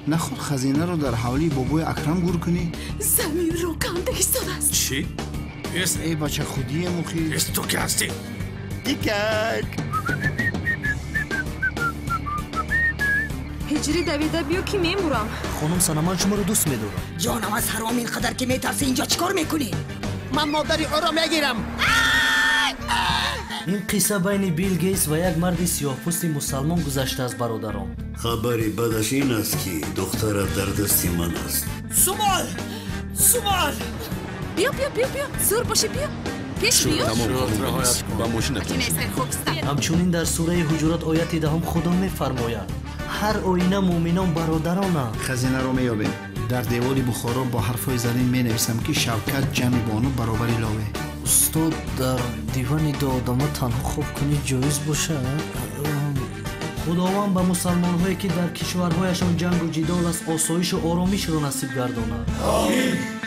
نخود خزینه رو در حوالی بابای اکرم گور کنی؟ زمین رو کنده ایستاد است. چی؟ ای بچه خودی مخی. تو که هستی؟ دیکک. هجری دویده بیو که میمورم. خانم سنمان شما رو دوست میدارم. جانم از حرام اینقدر که میترسی اینجا چیکار میکنی؟ من مادری او را میگیرم. این قصه بین بیل گیتس و یک مرد سیاه‌پوست مسلمان گذشته از برادران. خبری بدش این است که دختر در دست من است. سومال بیا زور باشه بیا پیش بیا. با ماشین همچنین در سوره حجرات آیت 10 خدا میفرماید هر آینه مؤمنان برادرانند. خزینه رو میابیم. در دیواری بخارا با حرفای زرین می نویسم که شوکت جمع بانو برابری لاوه. استاد در دیوان دو آدمه تنها خوب کنی جایز باشه؟ خداوند به مسلمان هایی که در کشورهایشان جنگ و جدال است آسایش و آرامش را نصیب گرداند. آمین.